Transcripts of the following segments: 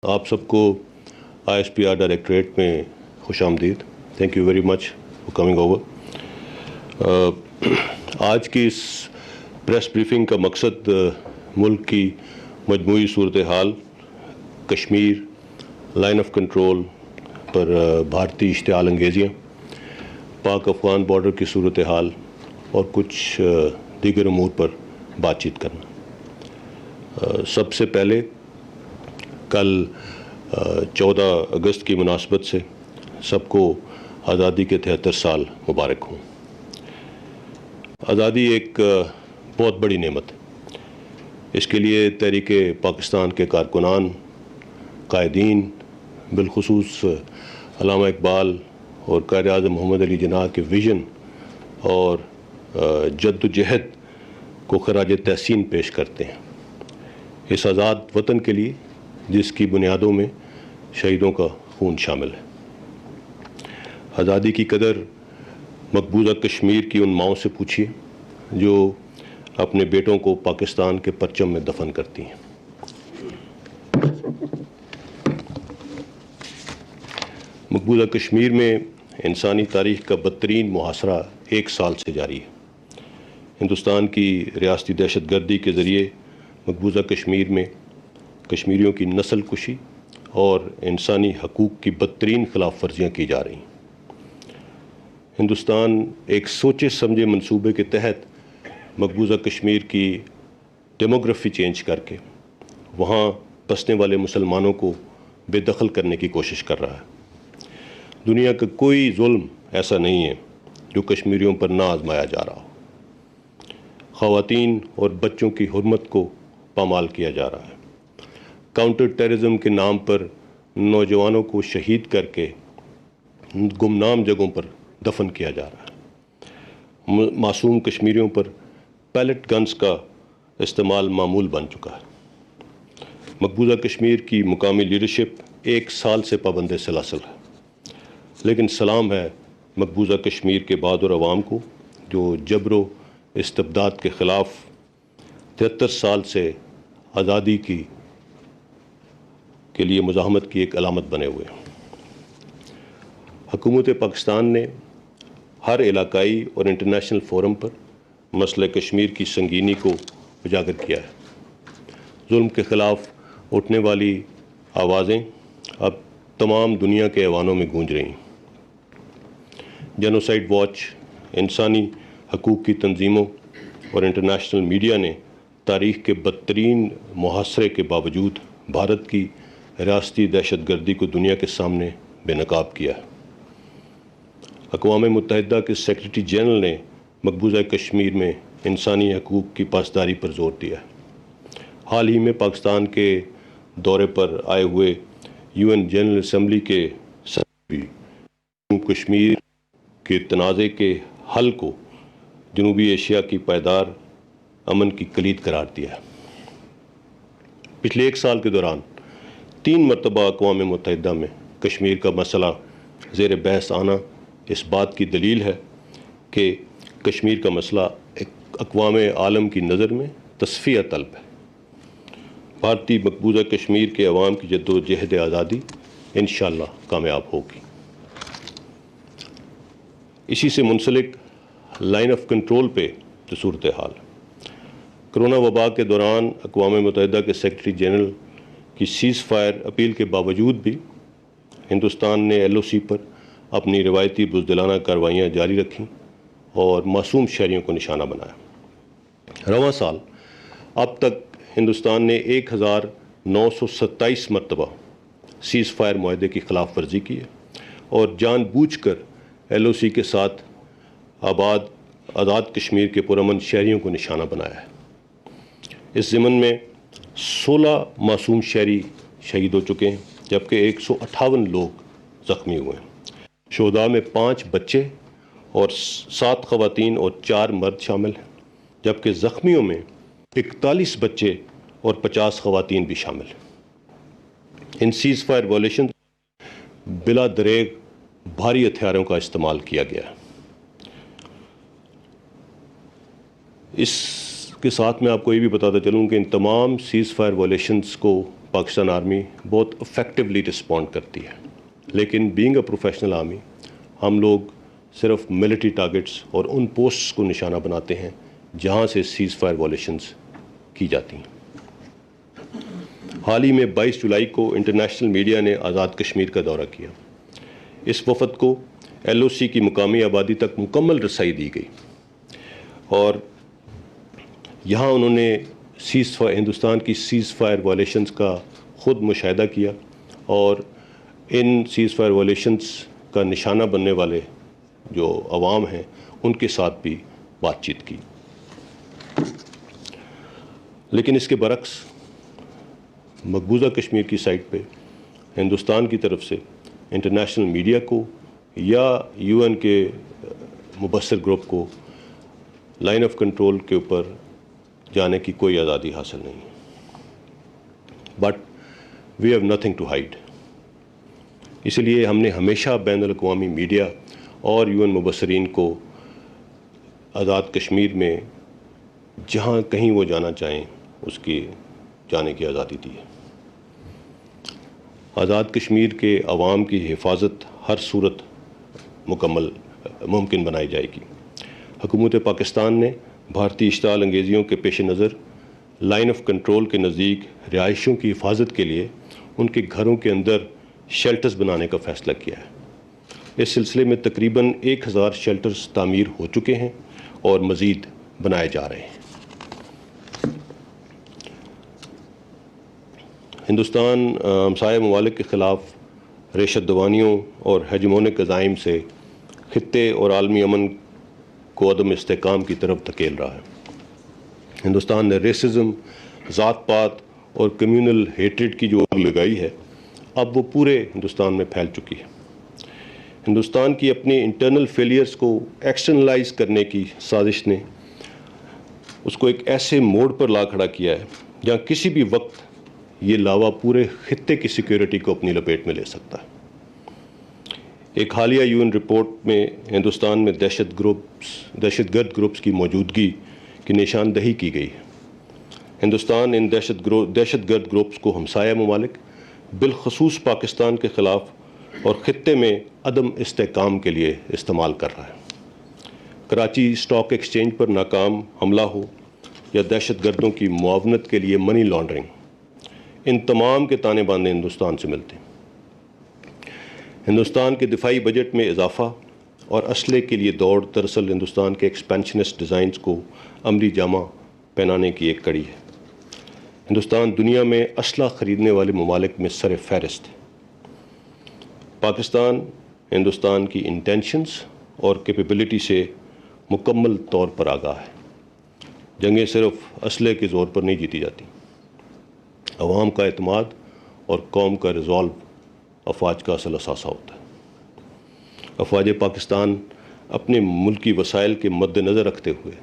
آپ سب کو آئی S P are directorate میں خوش آمدید. Thank you very much for coming over. آج کی اس پریس بریفنگ کا مقصد ملک کی مجموعی صورتحال، کشمیر، لائن آف کنٹرول پر بھارتی اشتعال انگیزیاں، پاک افغان بارڈر کی صورتحال اور کچھ دیگر امور پر بات چیت کرنا. سب سے پہلے کل 14 اگست کی مناسبت سے سب کو آزادی کے 73 سال مبارک ہوں. آزادی ایک بہت بڑی نعمت ہے. اس کے لیے تحریک پاکستان کے کارکنان، قائدین، بالخصوص علامہ اقبال اور قائد اعظم محمد علی جناح کے ویژن اور جد و جہد کو خراج تحسین پیش کرتے ہیں. اس آزاد وطن کے لیے جس کی بنیادوں میں شہیدوں کا خون شامل ہے. آزادی کی قدر مقبوضہ کشمیر کی ان ماؤں سے پوچھیے جو اپنے بیٹوں کو پاکستان کے پرچم میں دفن کرتی ہیں. مقبوضہ کشمیر میں انسانی تاریخ کا بدترین محاصرہ 1 سال سے جاری ہے. ہندوستان کی ریاستی دہشت گردی کے ذریعے مقبوضہ کشمیر میں کشمیریوں کی نسل کشی اور انسانی حقوق کی بدترین خلاف ورزیاں کی جا رہی ہیں. ہندوستان ایک سوچے سمجھے منصوبے کے تحت مقبوضہ کشمیر کی ڈیموگرافی چینج کر کے وہاں بسنے والے مسلمانوں کو بے دخل کرنے کی کوشش کر رہا ہے. دنیا کا کوئی ظلم ایسا نہیں ہے جو کشمیریوں پر نہ آزمایا جا رہا ہو. خواتین اور بچوں کی حرمت کو پامال کیا جا رہا ہے. کاؤنٹر ٹیررزم کے نام پر نوجوانوں کو شہید کر کے گمنام جگہوں پر دفن کیا جا رہا ہے. معصوم کشمیریوں پر پیلٹ گنز کا استعمال معمول بن چکا ہے. مقبوضہ کشمیر کی مقامی لیڈرشپ 1 سال سے پابند سلاسل ہے. لیکن سلام ہے مقبوضہ کشمیر کے بہادر عوام کو جو جبر و استبداد کے خلاف 73 سال سے آزادی کے لیے مزاحمت کی ایک علامت بنے ہوئے ہیں. حکومت پاکستان نے ہر علاقائی اور انٹرنیشنل فورم پر مسئلہ کشمیر کی سنگینی کو اجاگر کیا ہے. ظلم کے خلاف اٹھنے والی آوازیں اب تمام دنیا کے ایوانوں میں گونج رہی ہیں. جینوسائیڈ واچ، انسانی حقوق کی تنظیموں اور انٹرنیشنل میڈیا نے تاریخ کے بدترین محاصرے کے باوجود بھارت کی ریاستی دہشت گردی کو دنیا کے سامنے بے نقاب کیا ہے. اقوام متحدہ کے سیکرٹری جنرل نے مقبوضہ کشمیر میں انسانی حقوق کی پاسداری پر زور دیا ہے. حال ہی میں پاکستان کے دورے پر آئے ہوئے UN جنرل اسمبلی کے صدر بھی کشمیر کے تنازع کے حل کو جنوبی ایشیا کی پائیدار امن کی کلید قرار دیا ہے. پچھلے 1 سال کے دوران 3 مرتبہ اقوام متحدہ میں کشمیر کا مسئلہ زیر بحث آنا اس بات کی دلیل ہے کہ کشمیر کا مسئلہ اقوام عالم کی نظر میں تصفیہ طلب ہے. بھارتی مقبوضہ کشمیر کے عوام کی جد و جہد آزادی انشاءاللہ کامیاب ہوگی. اسی سے منسلک لائن آف کنٹرول پہ جو صورتحال ہے. کرونا وبا کے دوران اقوام متحدہ کے سیکرٹری جنرل کی سیز فائر اپیل کے باوجود بھی ہندوستان نے LOC پر اپنی روایتی بزدلانہ کارروائیاں جاری رکھیں اور معصوم شہریوں کو نشانہ بنایا. رواں سال اب تک ہندوستان نے 1927 مرتبہ سیز فائر معاہدے کی خلاف ورزی کی ہے اور جان بوجھ کر LOC کے ساتھ آزاد کشمیر کے پرامن شہریوں کو نشانہ بنایا ہے. اس ضمن میں 16 معصوم شہری شہید ہو چکے ہیں جبکہ 158 لوگ زخمی ہوئے ہیں. شہداء میں 5 بچے اور 7 خواتین اور 4 مرد شامل ہیں جبکہ زخمیوں میں 41 بچے اور 50 خواتین بھی شامل ہیں. ان سیز فائر وائلیشن بلا دریغ بھاری ہتھیاروں کا استعمال کیا گیا ہے. اس کے ساتھ میں آپ کو یہ بھی بتاتا چلوں کہ ان تمام سیز فائر وائلیشنز کو پاکستان آرمی بہت افیکٹولی رسپونڈ کرتی ہے، لیکن بینگ اے پروفیشنل آرمی ہم لوگ صرف ملٹری ٹارگٹس اور ان پوسٹس کو نشانہ بناتے ہیں جہاں سے سیز فائر وائلیشنز کی جاتی ہیں۔ حال ہی میں 22 جولائی کو انٹرنیشنل میڈیا نے آزاد کشمیر کا دورہ کیا۔ اس وفد کو ایل او سی کی مقامی آبادی تک مکمل رسائی دی گئی اور یہاں انہوں نے ہندوستان کی سیز فائر وائلیشنز کا خود مشاہدہ کیا اور ان سیز فائر وائلیشنز کا نشانہ بننے والے جو عوام ہیں ان کے ساتھ بھی بات چیت کی۔ لیکن اس کے برعکس مقبوضہ کشمیر کی سائٹ پہ ہندوستان کی طرف سے انٹرنیشنل میڈیا کو یا یو این کے مبصر گروپ کو لائن آف کنٹرول کے اوپر جانے کی کوئی آزادی حاصل نہیں، but we have nothing to hide. اس لیے ہم نے ہمیشہ بین الاقوامی میڈیا اور یو این مبصرین کو آزاد کشمیر میں جہاں کہیں وہ جانا چاہیں اس کی جانے کی آزادی دی ہے۔ آزاد کشمیر کے عوام کی حفاظت ہر صورت ممکن بنائی جائے گی۔ حکومت پاکستان نے بھارتی اشتعال انگیزیوں کے پیش نظر لائن آف کنٹرول کے نزدیک رہائشیوں کی حفاظت کے لیے ان کے گھروں کے اندر شیلٹرز بنانے کا فیصلہ کیا ہے۔ اس سلسلے میں تقریباً 1000 شیلٹرز تعمیر ہو چکے ہیں اور مزید بنائے جا رہے ہیں۔ ہندوستان ہمسایہ ممالک کے خلاف ریشت دوانیوں اور ہیجمونک عزائم سے خطے اور عالمی امن کو عدم استحکام کی طرف دھکیل رہا ہے۔ ہندوستان نے ریسزم، ذات پات اور کمیونل ہیٹریڈ کی جو آگ لگائی ہے اب وہ پورے ہندوستان میں پھیل چکی ہے۔ ہندوستان کی اپنی انٹرنل فیلیئرز کو ایکسٹرنلائز کرنے کی سازش نے اس کو ایک ایسے موڑ پر لا کھڑا کیا ہے جہاں کسی بھی وقت یہ لاوا پورے خطے کی سیکیورٹی کو اپنی لپیٹ میں لے سکتا ہے۔ ایک حالیہ یو این رپورٹ میں ہندوستان میں دہشت گرد گروپس کی موجودگی کی نشاندہی کی گئی ہے۔ ہندوستان ان دہشت گرد گروپس کو ہمسایہ ممالک بالخصوص پاکستان کے خلاف اور خطے میں عدم استحکام کے لیے استعمال کر رہا ہے۔ کراچی اسٹاک ایکسچینج پر ناکام حملہ ہو یا دہشت گردوں کی معاونت کے لیے منی لانڈرنگ، ان تمام کے تانے بانے ہندوستان سے ملتے ہیں۔ ہندوستان کے دفاعی بجٹ میں اضافہ اور اسلحے کے لیے دوڑ دراصل ہندوستان کے ایکسپینشنسٹ ڈیزائنز کو عملی جامہ پہنانے کی ایک کڑی ہے۔ ہندوستان دنیا میں اسلحہ خریدنے والے ممالک میں سر فہرست ہے۔ پاکستان ہندوستان کی انٹینشنز اور کیپیبلٹی سے مکمل طور پر آگاہ ہے۔ جنگیں صرف اسلحے کے زور پر نہیں جیتی جاتی۔ عوام کا اعتماد اور قوم کا ریزالو افواج کا اصل اثاثہ ہوتا ہے۔ افواج پاکستان اپنے ملکی وسائل کے مد نظر رکھتے ہوئے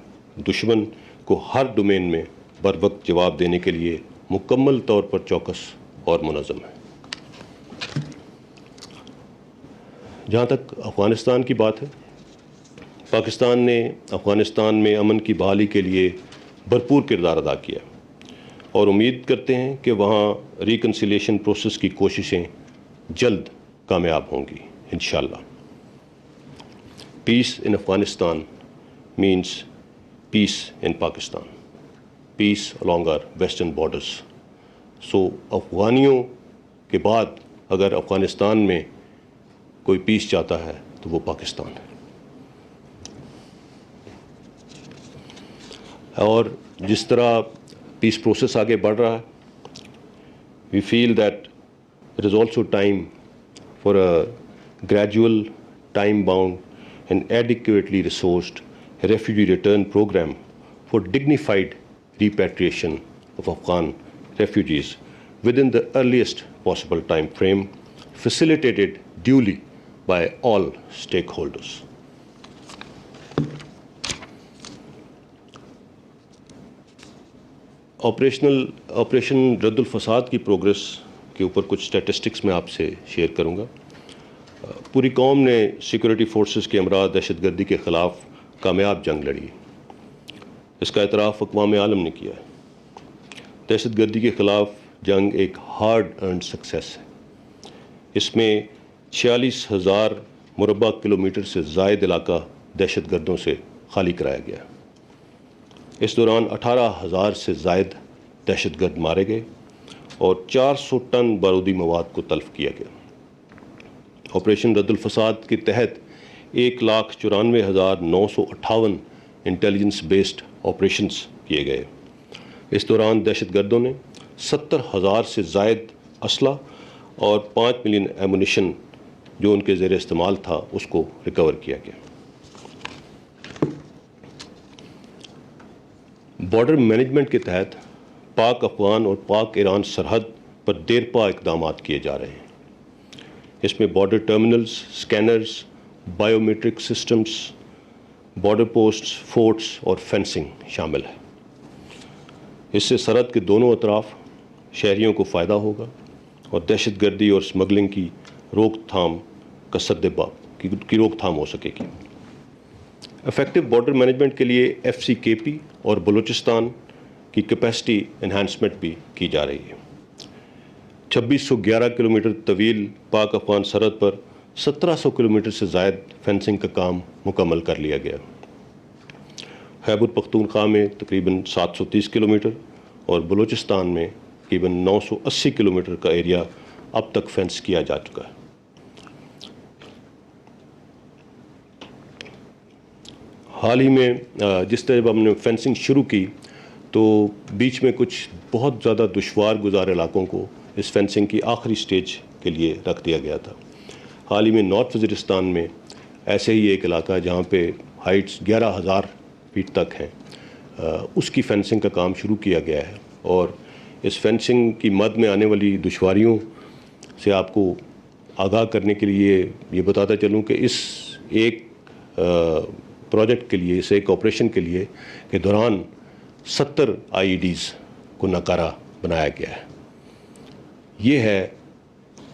دشمن کو ہر ڈومین میں بر وقت جواب دینے کے لیے مکمل طور پر چوکس اور منظم ہے۔ جہاں تک افغانستان کی بات ہے، پاکستان نے افغانستان میں امن کی بحالی کے لیے بھرپور کردار ادا کیا اور امید کرتے ہیں کہ وہاں ریکنسیلیشن پروسیس کی کوششیں جلد کامیاب ہوں گی انشاءاللہ۔ Peace in Afghanistan means peace in Pakistan, peace along our western borders۔ So افغانیوں کے بعد اگر افغانستان میں کوئی پیس چاہتا ہے تو وہ پاکستان ہے۔ اور جس طرح پیس پروسیس آگے بڑھ رہا ہے، we feel that it is also time for a gradual, time bound and adequately resourced refugee return programme for dignified repatriation of Afghan refugees within the earliest possible time frame, facilitated duly by all stakeholders۔ Operation رد الفساد کی progress کے اوپر کچھ statistics میں آپ سے share کروں گا۔ پوری قوم نے سیکورٹی فورسز کے ہمراہ دہشت گردی کے خلاف کامیاب جنگ لڑی۔ اس کا اعتراف اقوام عالم نے کیا ہے۔ دہشت گردی کے خلاف جنگ ایک ہارڈ ارنڈ سکسیس ہے۔ اس میں 46,000 مربع کلومیٹر سے زائد علاقہ دہشت گردوں سے خالی کرایا گیا۔ اس دوران 18,000 سے زائد دہشت گرد مارے گئے اور 400 ٹن بارودی مواد کو تلف کیا گیا۔ آپریشن رد الفساد کے تحت 1,94,958 انٹیلیجنس بیسڈ آپریشنز کیے گئے۔ اس دوران دہشت گردوں نے 70,000 سے زائد اسلحہ اور 5 ملین ایمونیشن جو ان کے زیر استعمال تھا اس کو ریکور کیا گیا۔ بارڈر مینجمنٹ کے تحت پاک افغان اور پاک ایران سرحد پر دیرپا اقدامات کیے جا رہے ہیں۔ اس میں border terminals, scanners, biometric systems, border posts, forts اور فینسنگ شامل ہے۔ اس سے سرحد کے دونوں اطراف شہریوں کو فائدہ ہوگا اور دہشت گردی اور اسمگلنگ کی روک تھام کا کی روک تھام ہو سکے گی۔ افیکٹو بارڈر مینجمنٹ کے لیے FCKP اور بلوچستان کی کیپیسٹی انہانسمنٹ بھی کی جا رہی ہے۔ 2611 کلومیٹر طویل پاک افغان سرحد پر 1700 کلومیٹر سے زائد فینسنگ کا کام مکمل کر لیا گیا۔ خیبر پختونخوا میں تقریباً 730 کلومیٹر اور بلوچستان میں تقریباً 980 کلومیٹر کا ایریا اب تک فینس کیا جا چکا ہے۔ حال ہی میں جس طرح جب ہم نے فینسنگ شروع کی تو بیچ میں کچھ بہت زیادہ دشوار گزار علاقوں کو اس فینسنگ کی آخری سٹیج کے لیے رکھ دیا گیا تھا۔ حال ہی میں نارتھ وزیرستان میں ایسے ہی ایک علاقہ ہے جہاں پہ ہائٹس 11,000 فیٹ تک ہیں، اس کی فینسنگ کا کام شروع کیا گیا ہے، اور اس فینسنگ کی مد میں آنے والی دشواریوں سے آپ کو آگاہ کرنے کے لیے یہ بتاتا چلوں کہ اس ایک پروجیکٹ کے لیے، اس ایک آپریشن کے لیے کے دوران 70 IEDs کو ناکارہ بنایا گیا ہے۔ یہ ہے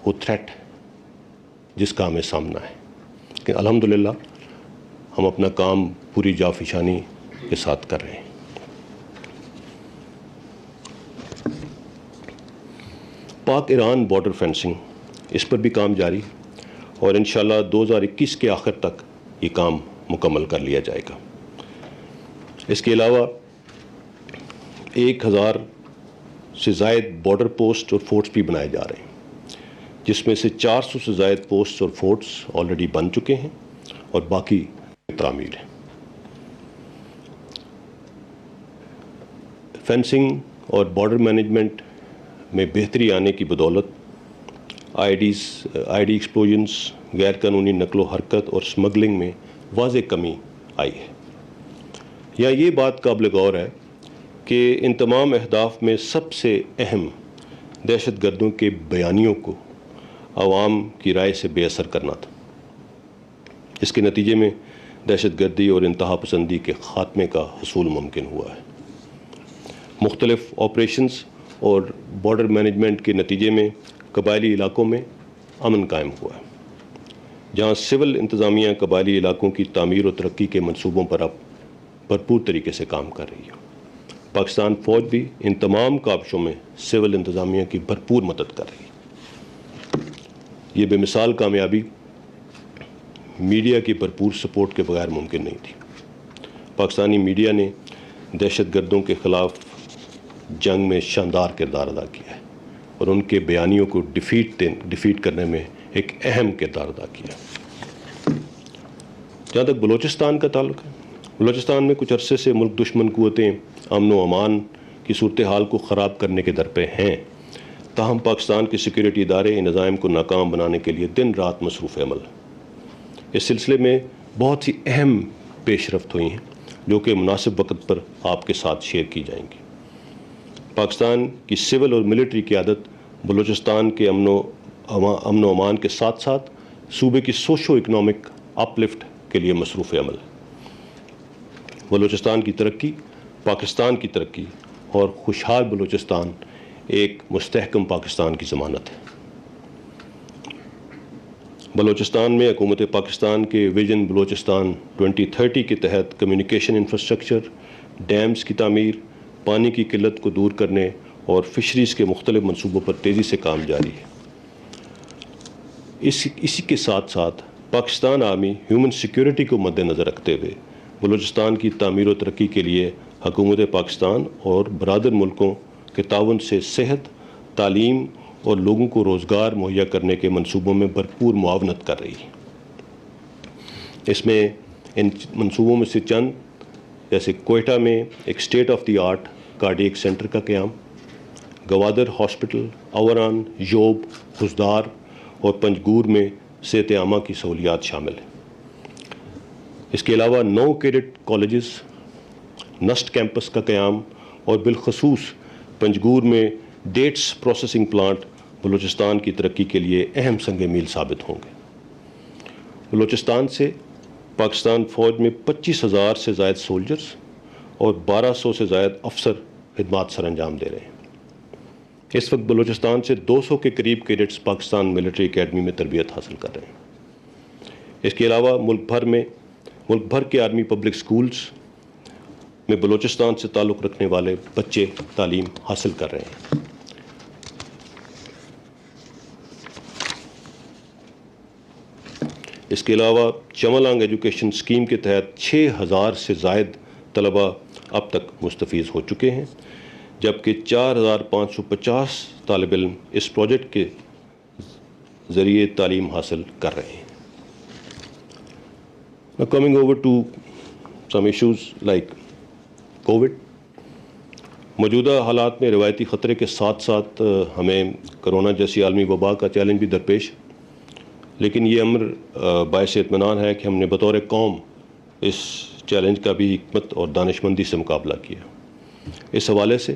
وہ تھریٹ جس کا ہمیں سامنا ہے کہ الحمدللہ ہم اپنا کام پوری جافشانی کے ساتھ کر رہے ہیں۔ پاک ایران بارڈر فینسنگ، اس پر بھی کام جاری اور انشاءاللہ 2021 کے آخر تک یہ کام مکمل کر لیا جائے گا۔ اس کے علاوہ 1,000 سے زائد بارڈر پوسٹ اور فورٹس بھی بنائے جا رہے ہیں، جس میں سے 400 سے زائد پوسٹس اور فورٹس آلریڈی بن چکے ہیں اور باقی تعمیر ہیں۔ فینسنگ اور بارڈر مینجمنٹ میں بہتری آنے کی بدولت آئی ڈی ایکسپلوژنس، غیر قانونی نقل و حرکت اور اسمگلنگ میں واضح کمی آئی ہے۔ یا یہ بات قابل غور ہے کہ ان تمام اہداف میں سب سے اہم دہشت گردوں کے بیانیوں کو عوام کی رائے سے بے اثر کرنا تھا۔ اس کے نتیجے میں دہشت گردی اور انتہا پسندی کے خاتمے کا حصول ممکن ہوا ہے۔ مختلف آپریشنز اور بارڈر مینجمنٹ کے نتیجے میں قبائلی علاقوں میں امن قائم ہوا ہے، جہاں سول انتظامیہ قبائلی علاقوں کی تعمیر و ترقی کے منصوبوں پر اب بھرپور طریقے سے کام کر رہی ہے۔ پاکستان فوج بھی ان تمام کاوشوں میں سول انتظامیہ کی بھرپور مدد کر رہی ہے۔ یہ بے مثال کامیابی میڈیا کی بھرپور سپورٹ کے بغیر ممکن نہیں تھی۔ پاکستانی میڈیا نے دہشت گردوں کے خلاف جنگ میں شاندار کردار ادا کیا ہے اور ان کے بیانیوں کو ڈیفیٹ کرنے میں ایک اہم کردار ادا کیا۔ جہاں تک بلوچستان کا تعلق ہے، بلوچستان میں کچھ عرصے سے ملک دشمن قوتیں امن و امان کی صورتحال کو خراب کرنے کے در پہ ہیں، تاہم پاکستان کے سیکورٹی ادارے ان عزائم کو ناکام بنانے کے لیے دن رات مصروف عمل ہیں۔ اس سلسلے میں بہت سی اہم پیش رفت ہوئی ہیں جو کہ مناسب وقت پر آپ کے ساتھ شیئر کی جائیں گی۔ پاکستان کی سول اور ملٹری قیادت بلوچستان کے امن و امان کے ساتھ ساتھ صوبے کی سوشو اکنامک اپ لفٹ کے لیے مصروف عمل ہے۔ بلوچستان کی ترقی پاکستان کی ترقی اور خوشحال بلوچستان ایک مستحکم پاکستان کی ضمانت ہے۔ بلوچستان میں حکومت پاکستان کے ویژن بلوچستان 2030 کے تحت کمیونیکیشن انفراسٹرکچر، ڈیمز کی تعمیر، پانی کی قلت کو دور کرنے اور فشریز کے مختلف منصوبوں پر تیزی سے کام جاری ہے۔ اسی کے ساتھ ساتھ پاکستان آرمی ہیومن سیکیورٹی کو مد نظر رکھتے ہوئے بلوچستان کی تعمیر و ترقی کے لیے حکومت پاکستان اور برادر ملکوں کے تعاون سے صحت، تعلیم اور لوگوں کو روزگار مہیا کرنے کے منصوبوں میں بھرپور معاونت کر رہی ہے۔ اس میں ان منصوبوں میں سے چند جیسے کوئٹہ میں ایک state of the art cardiac centre کا قیام، گوادر ہاسپٹل، اوران، یوب، خزدار اور پنجگور میں صحت عامہ کی سہولیات شامل ہیں۔ اس کے علاوہ 9 کیڈٹ کالجز، نسٹ کیمپس کا قیام اور بالخصوص پنجگور میں ڈیٹس پروسیسنگ پلانٹ بلوچستان کی ترقی کے لیے اہم سنگ میل ثابت ہوں گے۔ بلوچستان سے پاکستان فوج میں 25,000 سے زائد سولجرز اور 1200 سے زائد افسر خدمات سر انجام دے رہے ہیں۔ اس وقت بلوچستان سے 200 کے قریب کیڈٹس پاکستان ملٹری اکیڈمی میں تربیت حاصل کر رہے ہیں۔ اس کے علاوہ ملک بھر کے آرمی پبلک سکولز میں بلوچستان سے تعلق رکھنے والے بچے تعلیم حاصل کر رہے ہیں۔ اس کے علاوہ چملانگ ایجوکیشن اسکیم کے تحت 6,000 سے زائد طلبہ اب تک مستفیض ہو چکے ہیں، جبکہ 4,550 طالب علم اس پروجیکٹ کے ذریعے تعلیم حاصل کر رہے ہیں۔ Now coming over to some issues like COVID. موجودہ حالات میں روایتی خطرے کے ساتھ ساتھ ہمیں کرونا جیسی عالمی وبا کا چیلنج بھی درپیش، لیکن یہ امر باعث اطمینان ہے کہ ہم نے بطور قوم اس چیلنج کا بھی حکمت اور دانش مندی سے مقابلہ کیا۔ اس حوالے سے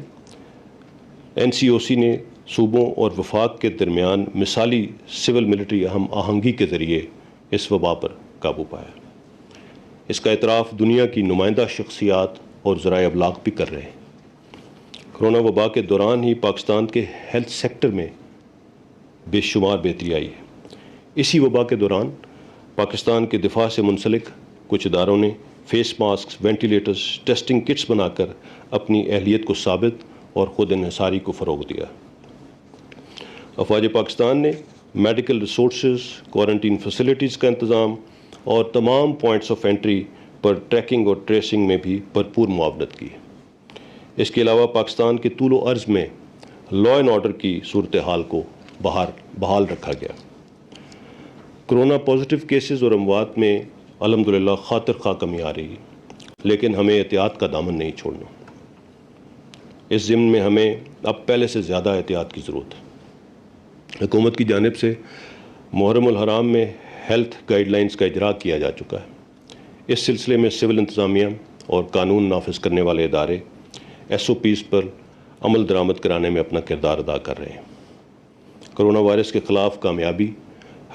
NCOC نے صوبوں اور وفاق کے درمیان مثالی سول ملٹری ہم آہنگی کے ذریعے اس وبا پر قابو پایا۔ اس کا اعتراف دنیا کی نمائندہ شخصیات اور ذرائع ابلاغ بھی کر رہے ہیں۔ کرونا وبا کے دوران ہی پاکستان کے ہیلتھ سیکٹر میں بے شمار بہتری آئی ہے۔ اسی وبا کے دوران پاکستان کے دفاع سے منسلک کچھ اداروں نے face masks, ventilators, testing kits بنا کر اپنی اہلیت کو ثابت اور خود انحصاری کو فروغ دیا۔ افواج پاکستان نے میڈیکل ریسورسز، کوارنٹین فیسلٹیز کا انتظام اور تمام پوائنٹس آف انٹری پر ٹریکنگ اور ٹریسنگ میں بھی بھرپور معاونت کی۔ اس کے علاوہ پاکستان کے طول و عرض میں لا اینڈ آرڈر کی صورتحال کو بحال رکھا گیا۔ کرونا پازیٹیو کیسز اور اموات میں الحمدللہ خاطر خواہ کمی آ رہی ہے، لیکن ہمیں احتیاط کا دامن نہیں چھوڑنا۔ اس ضمن میں ہمیں اب پہلے سے زیادہ احتیاط کی ضرورت ہے۔ حکومت کی جانب سے محرم الحرام میں ہیلتھ گائیڈ لائنز کا اجرا کیا جا چکا ہے۔ اس سلسلے میں سول انتظامیہ اور قانون نافذ کرنے والے ادارے SOPs پر عمل درآمد کرانے میں اپنا کردار ادا کر رہے ہیں۔ کرونا وائرس کے خلاف کامیابی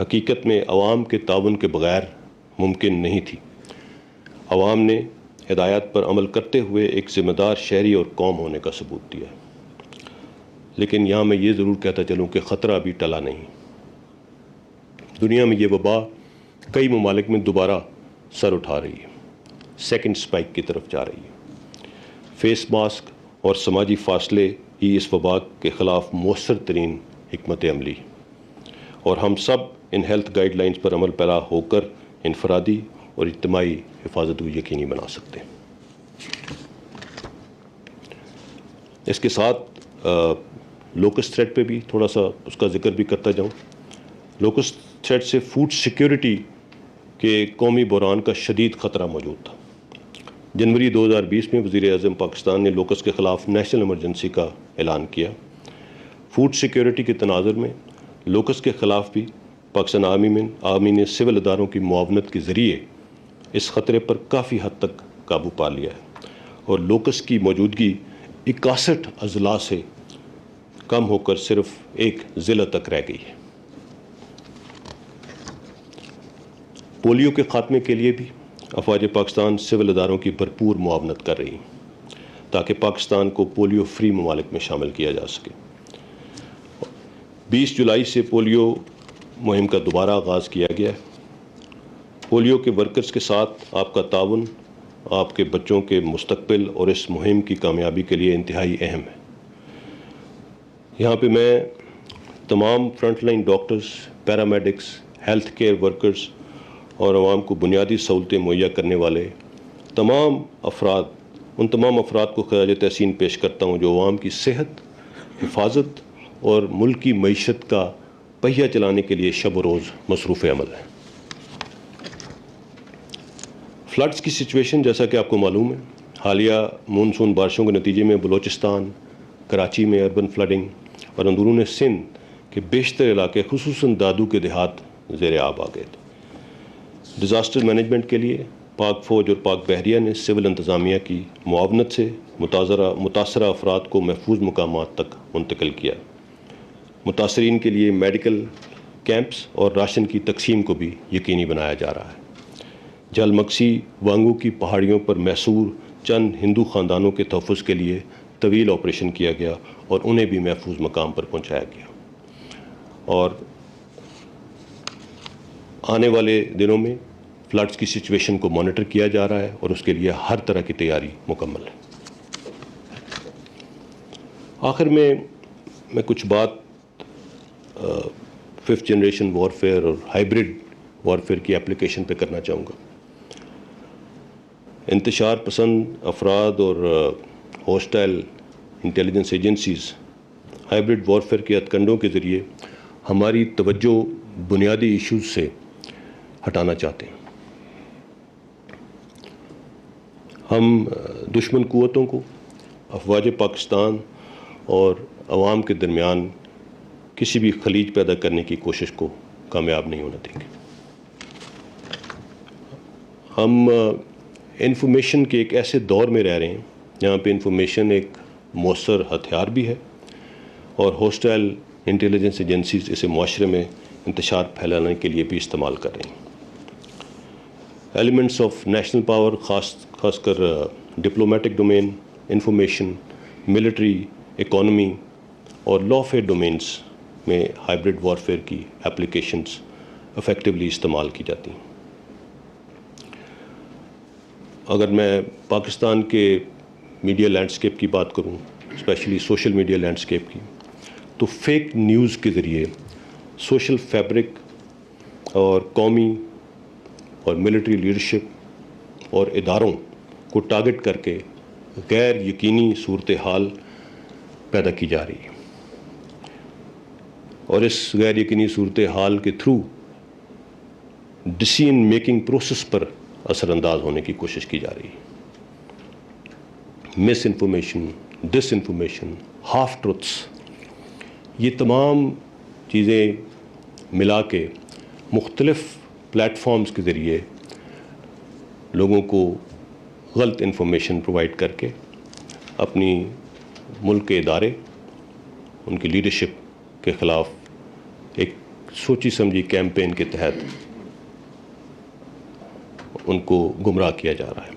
حقیقت میں عوام کے تعاون کے بغیر ممکن نہیں تھی۔ عوام نے ہدایات پر عمل کرتے ہوئے ایک ذمہ دار شہری اور قوم ہونے کا ثبوت دیا ہے۔ لیکن یہاں میں یہ ضرور کہتا چلوں کہ خطرہ ابھی ٹلا نہیں۔ دنیا میں یہ وبا کئی ممالک میں دوبارہ سر اٹھا رہی ہے، سیکنڈ سپائک کی طرف جا رہی ہے۔ فیس ماسک اور سماجی فاصلے ہی اس وبا کے خلاف مؤثر ترین حکمت عملی، اور ہم سب ان ہیلتھ گائیڈ لائنز پر عمل پیرا ہو کر انفرادی اور اجتماعی حفاظت کو یقینی بنا سکتے ہیں۔ اس کے ساتھ لوکسٹ تھریٹ پہ بھی تھوڑا سا اس کا ذکر بھی کرتا جاؤں۔ لوکسٹ تھریٹ سے فوڈ سیکیورٹی کے قومی بحران کا شدید خطرہ موجود تھا۔ جنوری 2020 میں وزیر اعظم پاکستان نے لوکسٹ کے خلاف نیشنل ایمرجنسی کا اعلان کیا۔ فوڈ سیکیورٹی کے تناظر میں لوکسٹ کے خلاف بھی پاکستان آرمی نے سول اداروں کی معاونت کے ذریعے اس خطرے پر کافی حد تک قابو پا لیا ہے، اور لوکسٹ کی موجودگی 61 اضلاع سے کم ہو کر صرف ایک ضلع تک رہ گئی ہے۔ پولیو کے خاتمے کے لیے بھی افواج پاکستان سول اداروں کی بھرپور معاونت کر رہی ہیں تاکہ پاکستان کو پولیو فری ممالک میں شامل کیا جا سکے۔ 20 جولائی سے پولیو مہم کا دوبارہ آغاز کیا گیا ہے۔ پولیو کے ورکرز کے ساتھ آپ کا تعاون آپ کے بچوں کے مستقبل اور اس مہم کی کامیابی کے لیے انتہائی اہم ہے۔ یہاں پہ میں تمام front line doctors, paramedics, health care workers اور عوام کو بنیادی سہولتیں مہیا کرنے والے ان تمام افراد کو خراج تحسین پیش کرتا ہوں جو عوام کی صحت، حفاظت اور ملک کی معیشت کا پہیہ چلانے کے لیے شب و روز مصروف عمل ہیں۔ فلڈز کی سچویشن جیسا کہ آپ کو معلوم ہے، حالیہ مونسون بارشوں کے نتیجے میں بلوچستان، کراچی میں اربن فلڈنگ اور اندرون سندھ کے بیشتر علاقے خصوصاً دادو کے دیہات زیر آب آ گئے تھے۔ ڈیزاسٹر مینجمنٹ کے لیے پاک فوج اور پاک بحریہ نے سول انتظامیہ کی معاونت سے متاثرہ افراد کو محفوظ مقامات تک منتقل کیا۔ متاثرین کے لیے میڈیکل کیمپس اور راشن کی تقسیم کو بھی یقینی بنایا جا رہا ہے۔ جل مکسی وانگو کی پہاڑیوں پر محصور چند ہندو خاندانوں کے تحفظ کے لیے طویل آپریشن کیا گیا اور انہیں بھی محفوظ مقام پر پہنچایا گیا، اور آنے والے دنوں میں فلڈز کی سچویشن کو مانیٹر کیا جا رہا ہے اور اس کے لیے ہر طرح کی تیاری مکمل ہے۔ آخر میں کچھ بات ففتھ جنریشن وارفیئر اور ہائیبرڈ وارفیئر کی اپلیکیشن پہ کرنا چاہوں گا۔ انتشار پسند افراد اور hostile intelligence agencies hybrid warfare کے ہتھ کنڈوں کے ذریعے ہماری توجہ بنیادی ایشوز سے ہٹانا چاہتے ہیں۔ ہم دشمن قوتوں کو افواج پاکستان اور عوام کے درمیان کسی بھی خلیج پیدا کرنے کی کوشش کو کامیاب نہیں ہونا دیں گے۔ ہم انفارمیشن کے ایک ایسے دور میں رہ رہے ہیں جہاں پہ انفارمیشن ایک مؤثر ہتھیار بھی ہے اور ہوسٹائل انٹیلیجنس ایجنسیز اسے معاشرے میں انتشار پھیلانے کے لیے بھی استعمال کر رہی ہیں۔ ایلیمنٹس آف نیشنل پاور، خاص کر diplomatic domain, information, military, economy اور لافیئر ڈومینز میں ہائیبرڈ وارفیئر کی اپلیکیشنز افیکٹولی استعمال کی جاتی ہیں۔ اگر میں پاکستان کے میڈیا لینڈسکیپ کی بات کروں، اسپیشلی سوشل میڈیا لینڈسکیپ کی، تو فیک نیوز کے ذریعے سوشل فیبرک اور قومی اور ملٹری لیڈرشپ اور اداروں کو ٹارگٹ کر کے غیر یقینی صورتحال پیدا کی جا رہی ہے، اور اس غیر یقینی صورتحال کے تھرو ڈیسیژن میکنگ پروسیس پر اثر انداز ہونے کی کوشش کی جا رہی ہے۔ مس انفارمیشن، ڈس انفارمیشن، ہاف ٹروتھس، یہ تمام چیزیں ملا کے مختلف پلیٹ فارمز کے ذریعے لوگوں کو غلط انفارمیشن پرووائڈ کر کے اپنی ملک کے ادارے، ان کی لیڈرشپ کے خلاف ایک سوچی سمجھی کیمپین کے تحت ان کو گمراہ کیا جا رہا ہے۔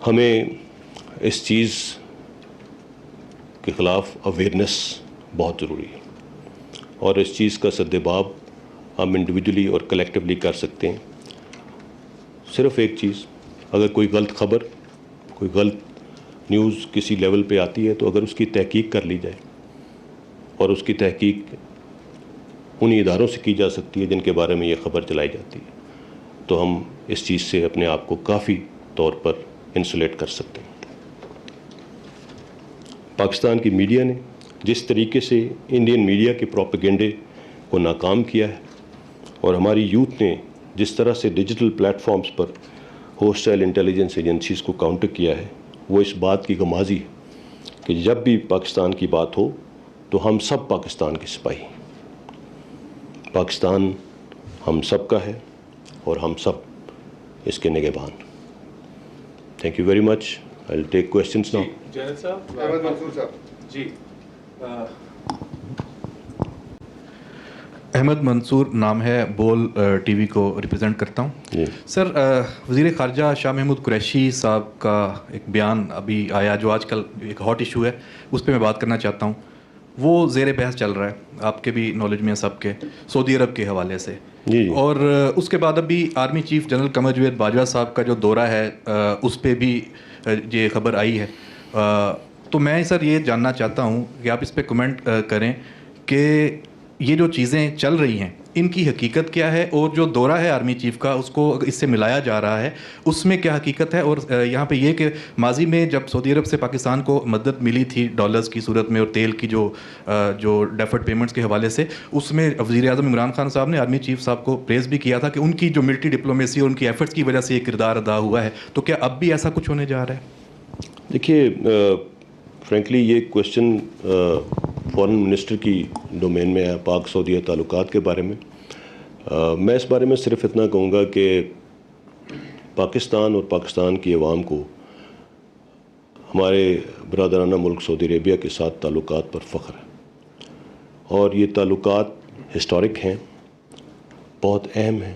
ہمیں اس چیز کے خلاف اویئرنیس بہت ضروری ہے، اور اس چیز کا سدباب ہم انڈیویجولی اور کلیکٹیولی کر سکتے ہیں۔ صرف ایک چیز، اگر کوئی غلط خبر، کوئی غلط نیوز کسی لیول پہ آتی ہے تو اگر اس کی تحقیق کر لی جائے، اور اس کی تحقیق انہی اداروں سے کی جا سکتی ہے جن کے بارے میں یہ خبر چلائی جاتی ہے، تو ہم اس چیز سے اپنے آپ کو کافی طور پر انسولیٹ کر سکتے ہیں۔ پاکستان کی میڈیا نے جس طریقے سے انڈین میڈیا کے پروپیگنڈے کو ناکام کیا ہے، اور ہماری یوتھ نے جس طرح سے ڈیجیٹل پلیٹ فارمز پر ہوسٹائل انٹیلیجنس ایجنسیز کو کاؤنٹر کیا ہے، وہ اس بات کی غمازی ہے کہ جب بھی پاکستان کی بات ہو تو ہم سب پاکستان کے سپاہی ہیں۔ پاکستان ہم سب کا ہے اور ہم سب اس کے نگہبان۔ Thank you very much. I will take questions now. Junaid sahib, Ahmed منصور صاحب۔ جی احمد منصور نام ہے، بول ٹی وی کو ریپرزینٹ کرتا ہوں۔ جی سر، وزیر خارجہ شاہ محمود قریشی صاحب کا ایک بیان ابھی آیا جو آج کل ایک ہاٹ ایشو ہے، اس پہ میں بات کرنا چاہتا ہوں۔ وہ زیر بحث چل رہا ہے، آپ کے بھی نالج میں سب کے، سعودی عرب کے حوالے سے۔ جی اور اس کے بعد ابھی army chief general Qamar Javed Bajwa صاحب کا جو دورہ ہے، اس پہ بھی یہ خبر آئی ہے۔ تو میں سر یہ جاننا چاہتا ہوں کہ آپ اس پہ کمنٹ کریں کہ یہ جو چیزیں چل رہی ہیں ان کی حقیقت کیا ہے، اور جو دورہ ہے آرمی چیف کا اس کو اس سے ملایا جا رہا ہے اس میں کیا حقیقت ہے، اور یہاں پہ یہ کہ ماضی میں جب سعودی عرب سے پاکستان کو مدد ملی تھی ڈالرز کی صورت میں اور تیل کی جو ڈیفرڈ پیمنٹس کے حوالے سے، اس میں وزیر اعظم عمران خان صاحب نے آرمی چیف صاحب کو پریز بھی کیا تھا کہ ان کی جو ملٹری ڈپلومیسی اور ان کی ایفرٹس کی وجہ سے یہ کردار ادا ہوا ہے. تو کیا اب بھی ایسا کچھ ہونے جا رہا ہے؟ دیکھیے فرینکلی یہ کویشچن فارن منسٹر کی ڈومین میں ہے، پاک سعودیہ تعلقات کے بارے میں. میں اس بارے میں صرف اتنا کہوں گا کہ پاکستان اور پاکستان کی عوام کو ہمارے برادرانہ ملک سعودی عربیہ کے ساتھ تعلقات پر فخر ہے، اور یہ تعلقات ہسٹورک ہیں، بہت اہم ہیں،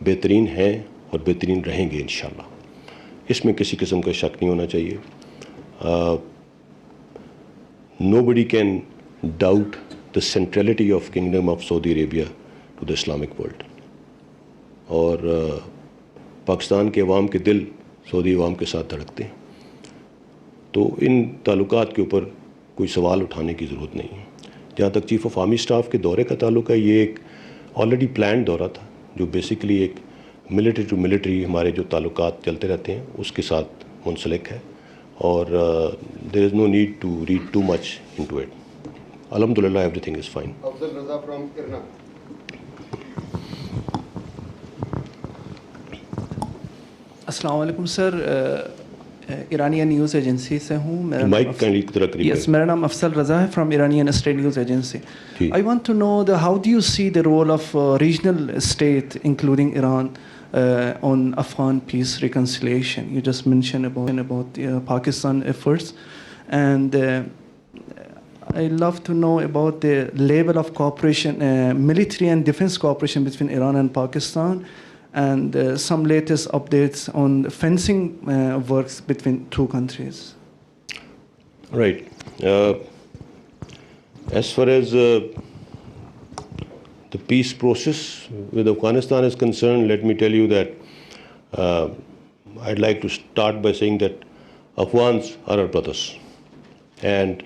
بہترین ہیں اور بہترین رہیں گے انشاءاللہ. اس میں کسی قسم کا شک نہیں ہونا چاہیے. Nobody can doubt the centrality of Kingdom of Saudi Arabia to the Islamic world. اور پاکستان کے عوام کے دل سعودی عوام کے ساتھ دھڑکتے ہیں، تو ان تعلقات کے اوپر کوئی سوال اٹھانے کی ضرورت نہیں ہے. جہاں تک چیف آف آرمی سٹاف کے دورے کا تعلق ہے، یہ ایک آلریڈی پلانڈ دورہ تھا جو بیسیکلی ایک ملٹری ٹو ملٹری ہمارے جو تعلقات چلتے رہتے ہیں اس کے ساتھ منسلک ہے، اور there is no need to read too much into it. الحمدللہ everything is fine. Afzal Raza from کرنا. السلام علیکم سر، ایرانین نیوز ایجنسی سے ہوں. مائک کائنڈلی ذرا قریب یس، میرا نام افضل رضا ہے from Iranian state news agency. I want to know how do you see the role of regional state including Iran on Afghan peace reconciliation? You just mentioned about Pakistan efforts, and I'd love to know about the level of cooperation, military and defense cooperation between Iran and Pakistan, and some latest updates on fencing works between two countries. Right. As far as the peace process with Afghanistan is concerned, let me tell you that I'd like to start by saying that Afghans are our brothers, and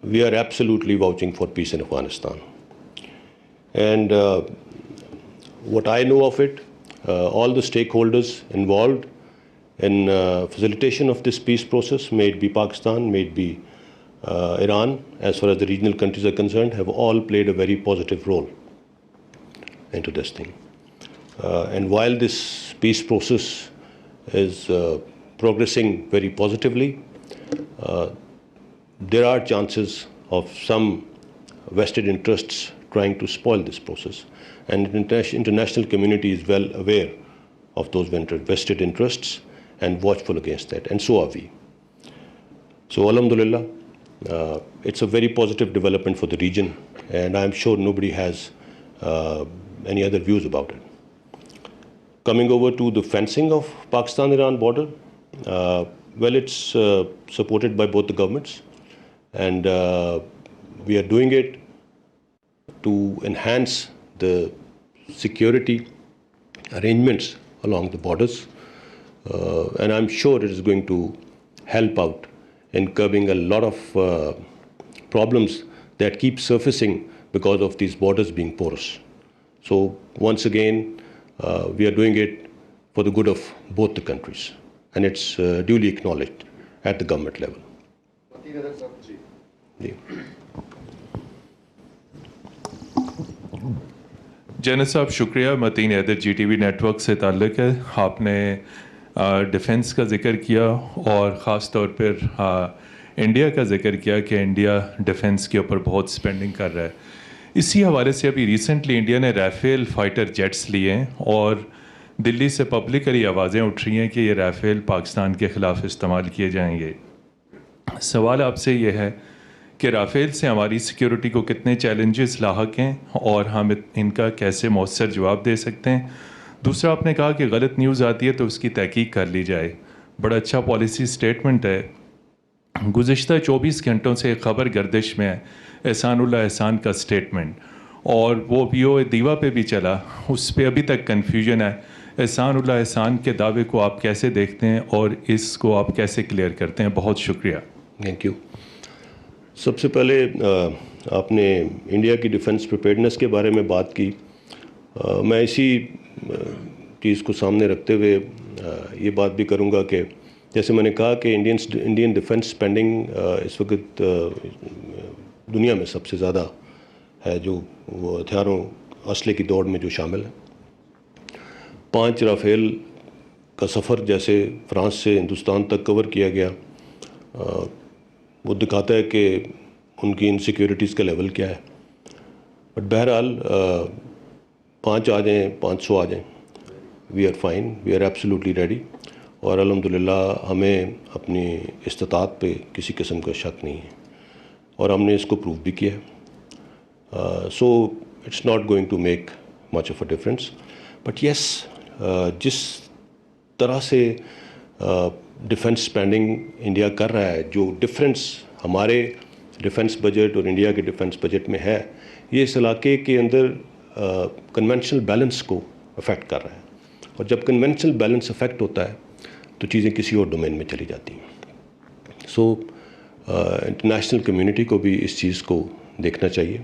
we are absolutely vouching for peace in Afghanistan. And what I know of it, all the stakeholders involved in facilitation of this peace process, may it be Pakistan, may it be Iran, as far as the regional countries are concerned, have all played a very positive role into this thing. And while this peace process is progressing very positively, there are chances of some vested interests trying to spoil this process. And the international community is well aware of those vested interests and watchful against that, and so are we. So alhamdulillah, it's a very positive development for the region, and I'm sure nobody has any other views about it. Coming over to the fencing of Pakistan-Iran border, well, it's supported by both the governments, and we are doing it to enhance the security arrangements along the borders, and I'm sure it is going to help out in curbing a lot of problems that keep surfacing because of these borders being porous. So once again, we are doing it for the good of both the countries, and it's duly acknowledged at the government level. Junaid sahib شکریہ. Mateen Haider, G T V network سے تعلق ہے. آپ نے defence کا ذکر کیا اور خاص طور پر انڈیا کا ذکر کیا کہ انڈیا ڈیفنس کے اوپر بہت اسپینڈنگ کر رہا ہے. اسی حوالے سے ابھی ریسنٹلی انڈیا نے رافیل فائٹر جیٹس لیے ہیں، اور دلی سے پبلکلی آوازیں اٹھ رہی ہیں کہ یہ رافیل پاکستان کے خلاف استعمال کیے جائیں گے. سوال آپ سے یہ ہے کہ رافیل سے ہماری سیکیورٹی کو کتنے چیلنجز لاحق ہیں اور ہم ان کا کیسے مؤثر جواب دے سکتے ہیں. دوسرا، آپ نے کہا کہ غلط نیوز آتی ہے تو اس کی تحقیق کر لی جائے. بڑا اچھا پالیسی اسٹیٹمنٹ ہے. گزشتہ 24 گھنٹوں سے ایک خبر گردش میں ہے، احسان اللہ احسان کا اسٹیٹمنٹ، اور وہ ویو دیوا پہ بھی چلا. اس پہ ابھی تک کنفیوژن ہے. احسان اللہ احسان کے دعوے کو آپ کیسے دیکھتے ہیں اور اس کو آپ کیسے کلیئر کرتے ہیں؟ بہت شکریہ. Thank you. سب سے پہلے آپ نے انڈیا کی ڈیفنس پریپیئرڈنس کے بارے میں بات کی. میں اسی چیز کو سامنے رکھتے ہوئے یہ بات بھی کروں گا کہ جیسے میں نے کہا کہ انڈین ڈیفنس اسپینڈنگ اس وقت دنیا میں سب سے زیادہ ہے جو وہ ہتھیاروں اسلحے کی دوڑ میں جو شامل ہیں. 5 رافیل کا سفر جیسے فرانس سے ہندوستان تک کور کیا گیا وہ دکھاتا ہے کہ ان کی انسیکیورٹیز کا لیول کیا ہے. بٹ بہرحال 5 آ جائیں 500 آ جائیں we are fine, we are absolutely ready. اور الحمدللہ ہمیں اپنی استطاعت پہ کسی قسم کا شک نہیں ہے اور ہم نے اس کو پروو بھی کیا ہے. So it's not going to make much of a difference. But yes جس طرح سے ڈیفنس اسپینڈنگ انڈیا کر رہا ہے, جو ڈفرینس ہمارے ڈیفنس بجٹ اور انڈیا کے ڈیفنس بجٹ میں ہے, یہ اس علاقے کے اندر کنونشنل بیلنس کو افیکٹ کر رہا ہے. اور جب کنونشنل بیلنس افیکٹ ہوتا ہے تو چیزیں کسی اور ڈومین میں چلی جاتی ہیں. سو انٹرنیشنل کمیونٹی کو بھی اس چیز کو دیکھنا چاہیے.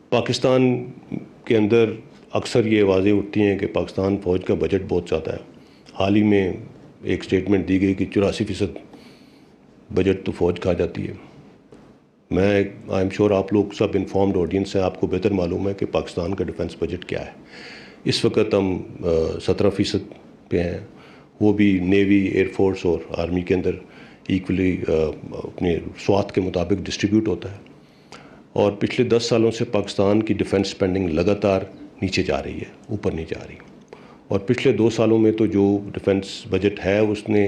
پاکستان کے اندر اکثر یہ آوازیں اٹھتی ہیں کہ پاکستان فوج کا بجٹ بہت زیادہ ہے. حال ہی میں ایک سٹیٹمنٹ دی گئی کہ 84% بجٹ تو فوج کھا جاتی ہے. میں آئی ایم شیور آپ لوگ سب انفارمڈ آڈینس ہیں, آپ کو بہتر معلوم ہے کہ پاکستان کا ڈیفنس بجٹ کیا ہے. اس وقت ہم 17% پہ ہیں, وہ بھی نیوی, ایئر فورس اور آرمی کے اندر ایکولی اپنے سوات کے مطابق ڈسٹریبیوٹ ہوتا ہے. اور پچھلے 10 سالوں سے پاکستان کی ڈیفنس اسپینڈنگ لگاتار نیچے جا رہی ہے, اوپر نہیں جا رہی. اور پچھلے 2 سالوں میں تو جو ڈیفنس بجٹ ہے اس نے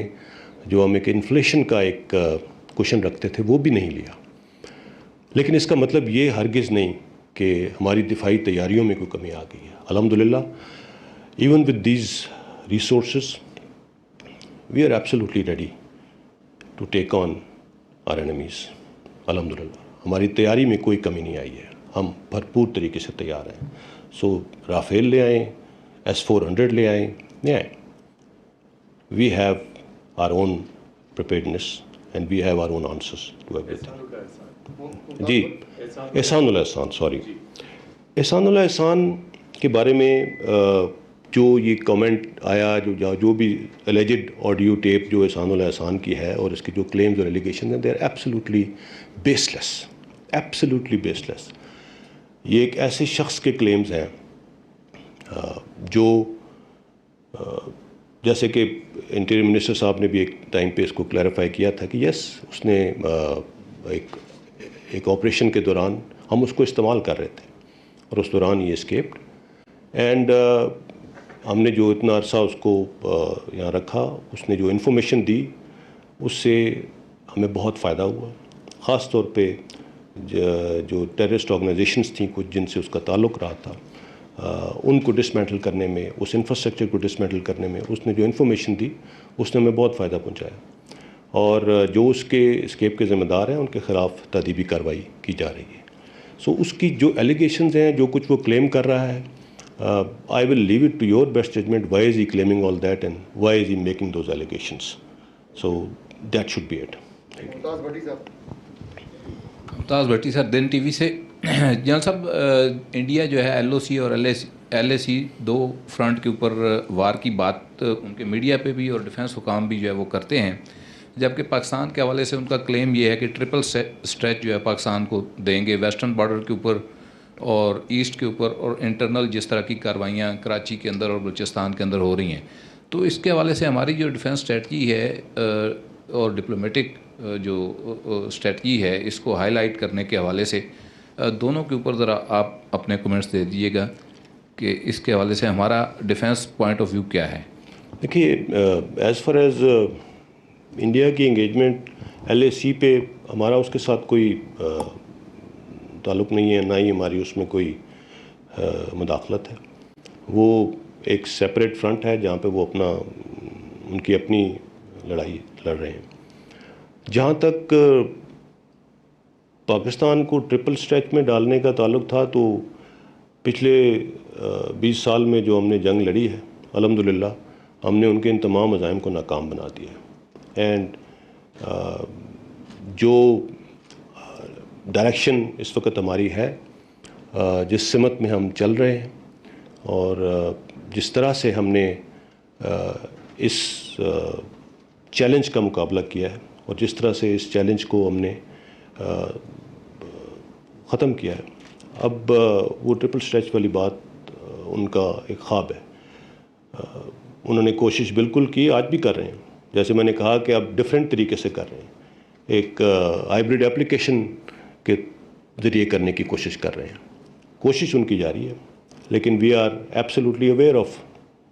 جو ہم ایک انفلیشن کا ایک کوشن رکھتے تھے وہ بھی نہیں لیا. لیکن اس کا مطلب یہ ہرگز نہیں کہ ہماری دفاعی تیاریوں میں کوئی کمی آ گئی ہے. الحمدللہ even with these resources we are absolutely ready to take on our enemies. الحمدللہ ہماری تیاری میں کوئی کمی نہیں آئی ہے, ہم بھرپور طریقے سے تیار ہیں. سو رافیل لے آئیں, S-400 لے آئیں, لے آئیں. We have our own preparedness and we have our own answers to everything. جی Ehsanullah Ehsan, sorry, Ehsanullah Ehsan کے بارے میں جو یہ کامنٹ آیا, جو بھی الیجڈ آڈیو ٹیپ جو احسان اللہ احسان کی ہے اور اس کے جو کلیمز اور ایلیگیشن ہیں, they are absolutely baseless, absolutely baseless. یہ ایک ایسے شخص کے کلیمز ہیں جو جیسے کہ انٹیریئر منسٹر صاحب نے بھی ایک ٹائم پہ اس کو کلیریفائی کیا تھا کہ یس اس نے ایک آپریشن کے دوران ہم اس کو استعمال کر رہے تھے اور اس دوران یہ اسکیپڈ. اینڈ ہم نے جو اتنا عرصہ اس کو یہاں رکھا, اس نے جو انفارمیشن دی اس سے ہمیں بہت فائدہ ہوا. خاص طور پہ جو ٹیررسٹ آرگنائزیشنس تھیں کچھ جن سے اس کا تعلق رہا تھا, ان کو ڈسمینٹل کرنے میں, اس انفراسٹرکچر کو ڈسمینٹل کرنے میں اس نے جو انفارمیشن دی اس نے ہمیں بہت فائدہ پہنچایا. اور جو اس کے اسکیپ کے ذمہ دار ہیں ان کے خلاف تادیبی کارروائی کی جا رہی ہے. سو اس کی جو ایلیگیشنز ہیں, جو کچھ وہ کلیم کر رہا ہے, I will leave it to your best judgement. Why is he claiming all that and why is he making those allegations. So that should be it. Mumtaz Bhatti sir, Din T V سے. جنرل صاحب, India جو ہے LOC اور LAC 2 front کے اوپر وار کی بات ان کے میڈیا پہ بھی اور ڈیفنس حکام بھی جو ہے وہ کرتے ہیں, جبکہ پاکستان کے حوالے سے ان کا کلیم یہ ہے کہ ٹرپل اسٹریچ جو ہے پاکستان کو دیں گے, ویسٹرن بارڈر کے اوپر اور ایسٹ کے اوپر, اور انٹرنل جس طرح کی کارروائیاں کراچی کے اندر اور بلوچستان کے اندر ہو رہی ہیں. تو اس کے حوالے سے ہماری جو ڈیفنس اسٹریٹجی ہے اور ڈپلومیٹک جو اسٹریٹجی ہے, اس کو ہائی لائٹ کرنے کے حوالے سے دونوں کے اوپر ذرا آپ اپنے کمنٹس دے دیجیے گا کہ اس کے حوالے سے ہمارا ڈیفنس پوائنٹ آف ویو کیا ہے. دیکھیے, ایز فار ایز انڈیا کی انگیجمنٹ LAC پہ ہمارا اس کے ساتھ کوئی تعلق نہیں ہے, نہ ہی ہماری اس میں کوئی مداخلت ہے. وہ ایک سیپریٹ فرنٹ ہے جہاں پہ وہ ان کی اپنی لڑائی لڑ رہے ہیں. جہاں تک پاکستان کو ٹرپل اسٹریچ میں ڈالنے کا تعلق تھا, تو پچھلے 20 سال میں جو ہم نے جنگ لڑی ہے الحمدللہ ہم نے ان کے ان تمام عزائم کو ناکام بنا دیا ہے. اینڈ جو ڈائریکشن اس وقت ہماری ہے, جس سمت میں ہم چل رہے ہیں, اور جس طرح سے ہم نے اس چیلنج کا مقابلہ کیا ہے, اور جس طرح سے اس چیلنج کو ہم نے ختم کیا ہے, اب وہ ٹرپل اسٹریچ والی بات ان کا ایک خواب ہے. انہوں نے کوشش بالکل کی, آج بھی کر رہے ہیں. جیسے میں نے کہا کہ اب ڈفرینٹ طریقے سے کر رہے ہیں, ایک ہائبرڈ اپلیکیشن کے ذریعے کرنے کی کوشش کر رہے ہیں. کوشش ان کی جاری ہے, لیکن we are absolutely aware of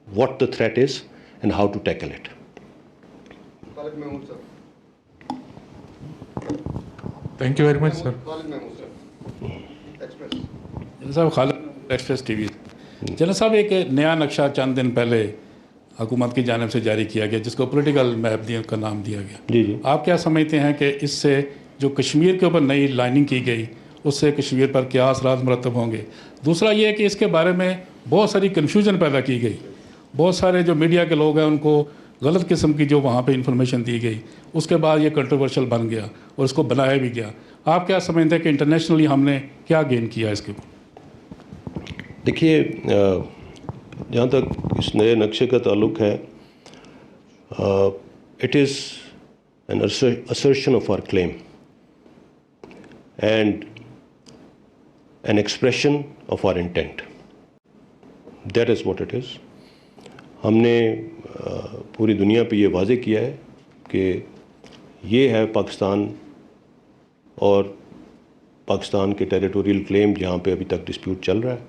what the threat is and how to tackle it. Thank you very much sir. General صاحب, خالد ایکسپریس ٹی وی. جنرل صاحب, ایک نیا نقشہ چند دن پہلے حکومت کی جانب سے جاری کیا گیا جس کو پولیٹیکل میپ کا نام دیا گیا. جی جی. آپ کیا سمجھتے ہیں کہ اس سے جو کشمیر کے اوپر نئی لائننگ کی گئی اس سے کشمیر پر کیا اثرات مرتب ہوں گے؟ دوسرا یہ ہے کہ اس کے بارے میں بہت ساری کنفیوژن پیدا کی گئی, بہت سارے جو میڈیا کے لوگ ہیں ان کو غلط قسم کی جو وہاں پہ انفارمیشن دی گئی, اس کے بعد یہ کنٹروورشل بن گیا اور اس کو بنایا بھی گیا. آپ کیا سمجھتے ہیں کہ انٹرنیشنلی ہم نے کیا گین کیا اس کے اوپر؟ دیکھیے, جہاں تک اس نئے نقشے کا تعلق ہے, it is an assertion of our claim and an expression of our intent. That is what it is. ہم نے پوری دنیا پہ یہ واضح کیا ہے کہ یہ ہے پاکستان, اور پاکستان کے ٹیریٹوریل کلیم جہاں پہ ابھی تک ڈسپیوٹ چل رہا ہے,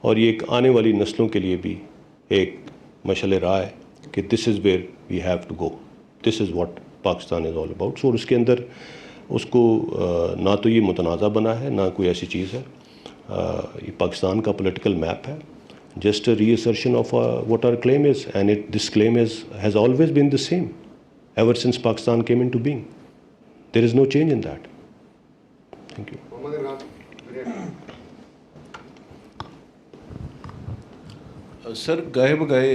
اور یہ ایک آنے والی نسلوں کے لیے بھی ایک مشعل راہ ہے کہ this is where we have to go, this is what Pakistan is all about. اور اس کے اندر اس کو نہ تو یہ متنازع بنا ہے, نہ کوئی ایسی چیز ہے. یہ پاکستان کا پولیٹیکل میپ ہے, just a reassertion of what our claim is, and this claim has always been the same ever since Pakistan came into being. There is no change in that. Thank you. Sir, گاہے بگاہے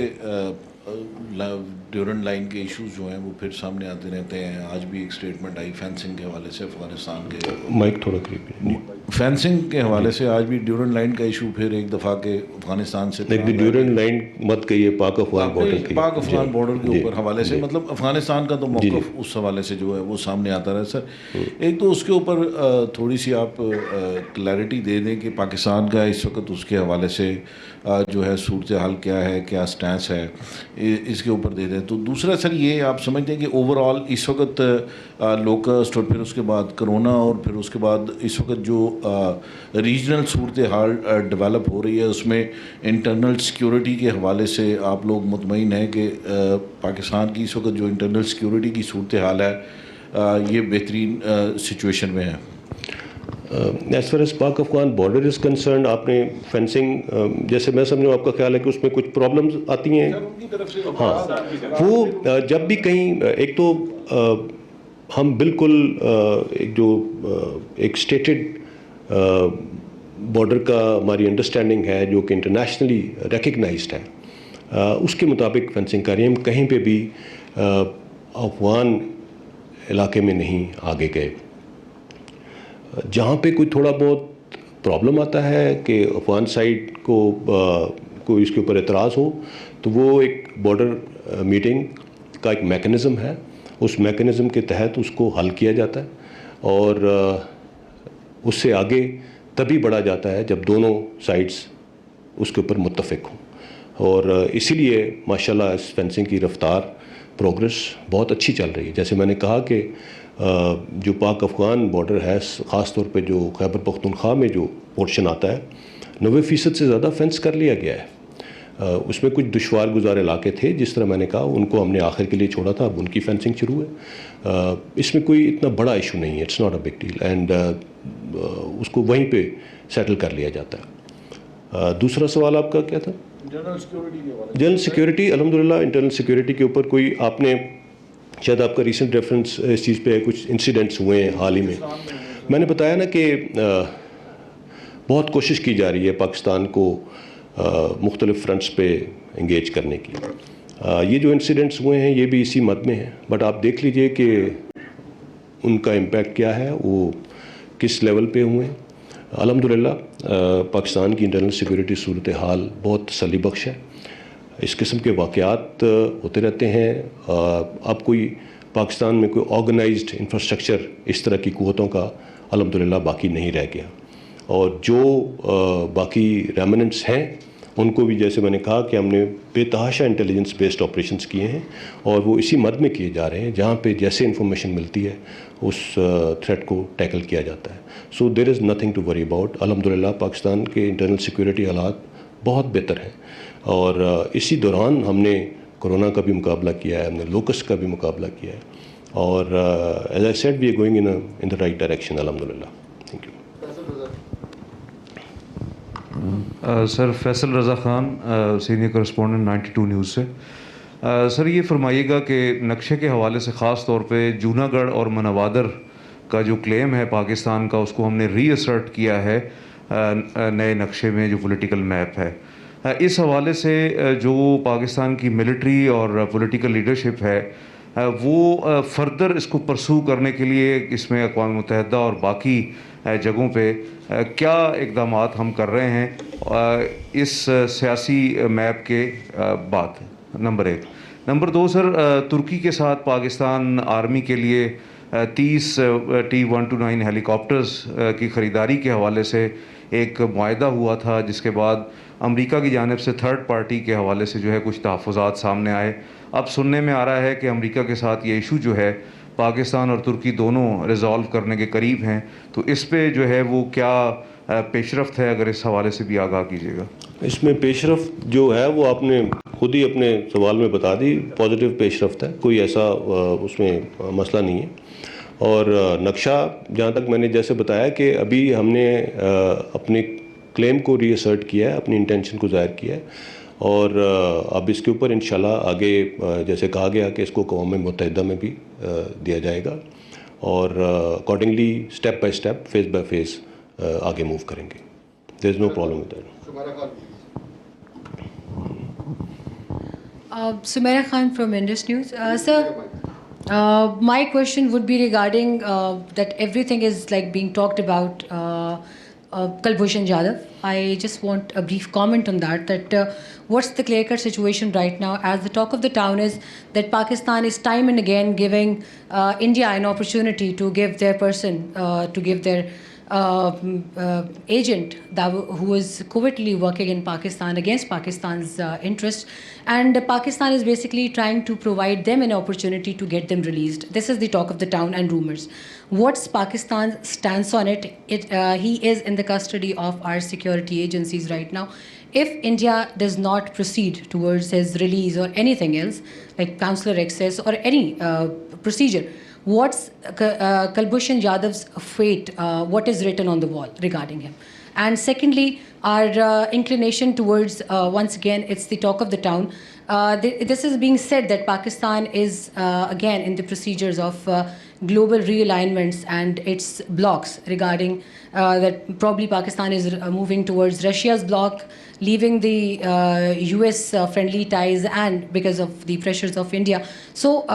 Durand line کے issues جو ہیں وہ پھر سامنے آتے رہتے ہیں. آج بھی ایک اسٹیٹمنٹ آئی فینسنگ کے حوالے سے افغانستان کے, مائک تھوڑا قریب. فینسنگ کے حوالے سے آج بھی ڈیورنٹ لائن کا ایشو پھر ایک دفعہ کے افغانستان سے ڈیورنٹ لائن مت کہیے, پاک افغان بارڈر کی, پاک افغان بارڈر کے اوپر حوالے سے, مطلب افغانستان کا تو موقف اس حوالے سے جو ہے وہ سامنے آتا رہا. سر, ایک تو اس کے اوپر تھوڑی سی آپ کلیئرٹی دے دیں کہ پاکستان کا اس وقت اس کے حوالے سے جو ہے صورتحال کیا ہے, کیا سٹینس ہے, اس کے اوپر دے دیں. تو دوسرا سر یہ آپ سمجھتے ہیں کہ اوور آل اس وقت لوکسٹ اور پھر اس کے بعد کرونا اور پھر اس کے بعد اس وقت جو ریجنل صورتحال ڈیولپ ہو رہی ہے اس میں انٹرنل سیکیورٹی کے حوالے سے آپ لوگ مطمئن ہیں کہ پاکستان کی اس وقت جو انٹرنل سیکیورٹی کی صورتحال ہے یہ بہترین سچویشن میں ہے؟ As far as Pak Afghan border is concerned, آپ نے فینسنگ جیسے میں سمجھوں آپ کا خیال ہے کہ اس میں کچھ پرابلمز آتی ہیں. ہاں, وہ جب بھی کہیں, ایک تو ہم بالکل جو ایک اسٹیٹڈ بارڈر کا ہماری انڈرسٹینڈنگ ہے جو کہ انٹرنیشنلی ریکگنائزڈ ہے, اس کے مطابق فینسنگ کر رہی ہیں. ہم کہیں پہ بھی افغان علاقے میں نہیں آگے گئے. جہاں پہ کوئی تھوڑا بہت پرابلم آتا ہے کہ افغان سائڈ کو کوئی اس کے اوپر اعتراض ہو, تو وہ ایک بارڈر میٹنگ کا ایک میکنزم ہے, اس میکنزم کے تحت اس کو حل کیا جاتا ہے, اور اس سے آگے تبھی بڑھا جاتا ہے جب دونوں سائڈز اس کے اوپر متفق ہوں. اور اسی لیے ماشاءاللہ اس فینسنگ کی رفتار پروگرس بہت اچھی چل رہی ہے. جیسے میں نے کہا کہ جو پاک افغان بارڈر ہے, خاص طور پہ جو خیبر پختونخوا میں جو پورشن آتا ہے, 90% سے زیادہ فینس کر لیا گیا ہے. اس میں کچھ دشوار گزار علاقے تھے, جس طرح میں نے کہا, ان کو ہم نے آخر کے لیے چھوڑا تھا, اب ان کی فینسنگ شروع ہے. اس میں کوئی اتنا بڑا ایشو نہیں ہے, it's not a big deal, and اس کو وہیں پہ سیٹل کر لیا جاتا ہے. دوسرا سوال آپ کا کیا تھا؟ General security. الحمدللہ انٹرنل سیکیورٹی کے اوپر کوئی, آپ نے شاید آپ کا ریسنٹ ریفرنس اس چیز پہ کچھ انسیڈنٹس ہوئے ہیں حال ہی میں. میں نے بتایا نا کہ بہت کوشش کی جا رہی ہے پاکستان کو مختلف فرنٹس پہ انگیج کرنے کی. یہ جو انسیڈنٹس ہوئے ہیں یہ بھی اسی مد میں ہیں, بٹ آپ دیکھ لیجئے کہ ان کا امپیکٹ کیا ہے, وہ کس لیول پہ ہوئے ہیں. الحمدللہ پاکستان کی انٹرنل سیکورٹی صورتحال بہت تسلی بخش ہے. اس قسم کے واقعات ہوتے رہتے ہیں. اب کوئی پاکستان میں کوئی آرگنائزڈ انفراسٹرکچر اس طرح کی قوتوں کا الحمدللہ باقی نہیں رہ گیا, اور جو باقی ریمننٹس ہیں ان کو بھی جیسے میں نے کہا کہ ہم نے بے تحاشا انٹیلیجنس بیسڈ آپریشنس کیے ہیں, اور وہ اسی مد میں کیے جا رہے ہیں جہاں پہ جیسے انفارمیشن ملتی ہے اس تھریٹ کو ٹیکل کیا جاتا ہے. So there is nothing to worry about. الحمدللہ پاکستان کے انٹرنل سیکورٹی حالات بہت بہتر ہیں, اور اسی دوران ہم نے کورونا کا بھی مقابلہ کیا ہے, ہم نے لوکسٹ کا بھی مقابلہ کیا ہے, اور as I said we are going in the right direction الحمدللہ. Thank you. Sir Faisal Raza Khan, senior correspondent 92 news سے. سر یہ فرمائیے گا کہ نقشے کے حوالے سے خاص طور پہ جوناگڑھ اور منوادر کا جو کلیم ہے پاکستان کا, اس کو ہم نے ری اسرٹ کیا ہے نئے نقشے میں جو پولیٹیکل میپ ہے. اس حوالے سے جو پاکستان کی ملٹری اور پولیٹیکل لیڈرشپ ہے وہ فردر اس کو پرسو کرنے کے لیے اس میں اقوام متحدہ اور باقی جگہوں پہ کیا اقدامات ہم کر رہے ہیں اس سیاسی میپ کے بعد؟ نمبر 1. نمبر 2 سر, ترکی کے ساتھ پاکستان آرمی کے لیے 30 T-129 ہیلی کاپٹرز کی خریداری کے حوالے سے ایک معاہدہ ہوا تھا, جس کے بعد امریکہ کی جانب سے تھرڈ پارٹی کے حوالے سے جو ہے کچھ تحفظات سامنے آئے. اب سننے میں آ رہا ہے کہ امریکہ کے ساتھ یہ ایشو جو ہے پاکستان اور ترکی دونوں ریزالو کرنے کے قریب ہیں, تو اس پہ جو ہے وہ کیا پیش رفت ہے, اگر اس حوالے سے بھی آگاہ کیجیے گا. اس میں پیش رفت جو ہے وہ آپ نے خود ہی اپنے سوال میں بتا دی, پازیٹیو پیش رفت ہے, کوئی ایسا اس میں مسئلہ نہیں ہے. اور نقشہ جہاں تک میں نے جیسے بتایا کہ ابھی ہم نے اپنے کلیم کو ری اسرٹ کیا ہے, اپنی انٹینشن کو ظاہر کیا ہے, اور اب اس کے اوپر انشاءاللہ آگے جیسے کہا گیا کہ اس کو اقوام متحدہ میں بھی دیا جائے گا, اور accordingly step by step phase by phase آگے موو کریں گے. There is no problem with that. Sumaira Khan from Indus News. Sir, my question would be regarding that everything is like being talked about Kulbhushan Jadhav. I just want a brief comment on that what's the clear-cut situation right now, as the talk of the town is that Pakistan is time and again giving India an opportunity to give their person, to give their agent who is covertly working in Pakistan against Pakistan's interest, and Pakistan is basically trying to provide them an opportunity to get them released. This is the talk of the town and rumors. What's Pakistan's stance on it? He is in the custody of our security agencies right now. If India does not proceed towards his release or anything else, like consular access or any procedure, what's Kulbhushan Jadhav's fate? What is written on the wall regarding him? And secondly, our inclination towards, once again, it's the talk of the town. This is being said that Pakistan is, again, in the procedures of global realignments and its blocks regarding that probably Pakistan is moving towards Russia's bloc, leaving the US friendly ties, and because of the pressures of India. So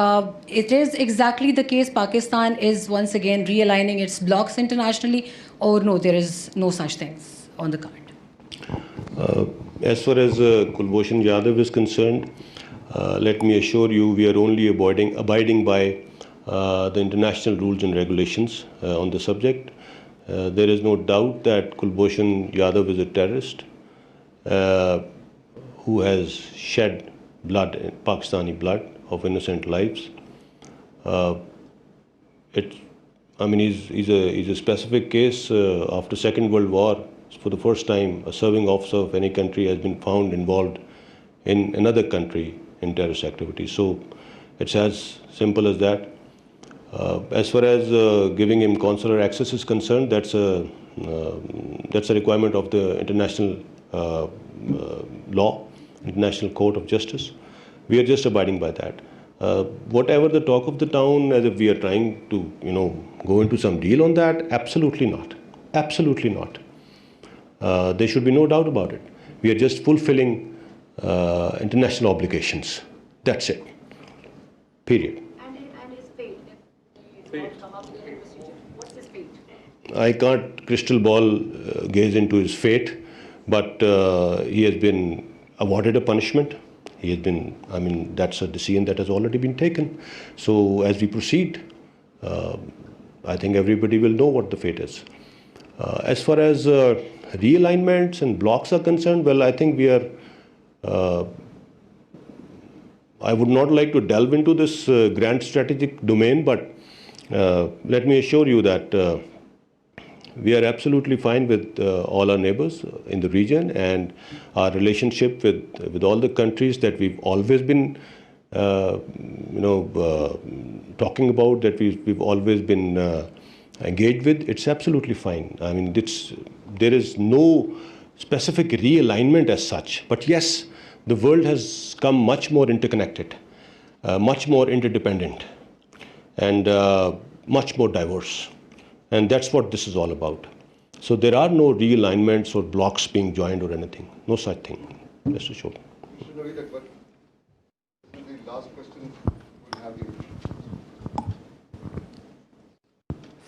it is exactly the case Pakistan is once again realigning its blocks internationally, or no, there is no such things on the card? As far as Kulbhushan Jadhav is concerned, let me assure you we are only abiding by the international rules and regulations on the subject. There is no doubt that Kulbhushan Jadhav is a terrorist who has shed blood, Pakistani blood, of innocent lives. He's a specific case. After Second World War, for the first time, a serving officer of any country has been found involved in another country in terrorist activities. So it's as simple as that. As far as giving him consular access is concerned, that's a requirement of the international law, International Court of Justice. We are just abiding by that. Whatever the talk of the town, as if we are trying to, go into some deal on that, absolutely not. Absolutely not. There should be no doubt about it. We are just fulfilling international obligations. That's it. Period. And his fate. Fate. What's his fate? I can't crystal ball gaze into his fate, but he has been awarded a punishment. He has been, I mean, that's a decision that has already been taken. So as we proceed, I think everybody will know what the fate is. As far as realignments and blocks are concerned, well, I think we are, I would not like to delve into this grand strategic domain, but let me assure you that we are absolutely fine with all our neighbors in the region, and our relationship with all the countries that we've always been, talking about, that we've always been engaged with, it's absolutely fine. I mean, there is no specific realignment as such, but yes, the world has come much more interconnected, much more interdependent, and much more diverse. And that's what this is all about. So there are no realignments or blocks being joined or anything. No such thing. Rest assured. The last question will have you.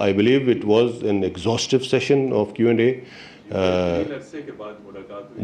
I believe it was an exhaustive session of Q&A.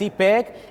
CPEC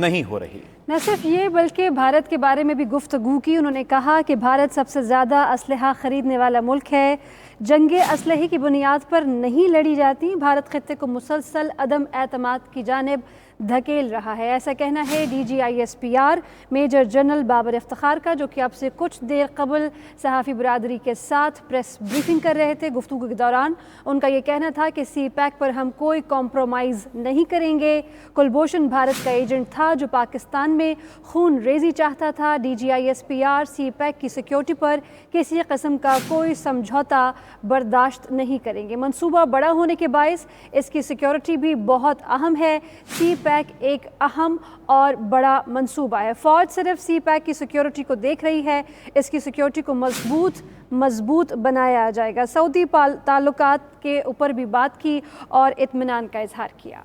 نہیں ہو رہی۔ نہ صرف یہ بلکہ بھارت کے بارے میں بھی گفتگو کی۔ انہوں نے کہا کہ بھارت سب سے زیادہ اسلحہ خریدنے والا ملک ہے، جنگیں اسلحے کی بنیاد پر نہیں لڑی جاتی، بھارت خطے کو مسلسل عدم اعتماد کی جانب دھکیل رہا ہے، ایسا کہنا ہے D G I S P R major general Babar Iftikhar کا، جو کہ اب سے کچھ دیر قبل صحافی برادری کے ساتھ پریس بریفنگ کر رہے تھے۔ گفتگو کے دوران ان کا یہ کہنا تھا کہ سی پیک پر ہم کوئی کمپرومائز نہیں کریں گے۔ کلبھوشن بھارت کا ایجنٹ تھا جو پاکستان میں خون ریزی چاہتا تھا۔ D G I S P R CPEC کی سیکیورٹی پر کسی قسم کا کوئی سمجھوتا برداشت نہیں کریں گے۔ منصوبہ بڑا ہونے کے باعث اس کی سیکیورٹی بھی بہت اہم ہے۔ سی پیک ایک اہم اور بڑا منصوبہ ہے۔ فوج صرف سی پیک کی سیکیورٹی کو دیکھ رہی ہے، اس کی سیکیورٹی کو مضبوط بنایا جائے گا۔ سعودی تعلقات کے اوپر بھی بات کی اور اطمینان کا اظہار کیا۔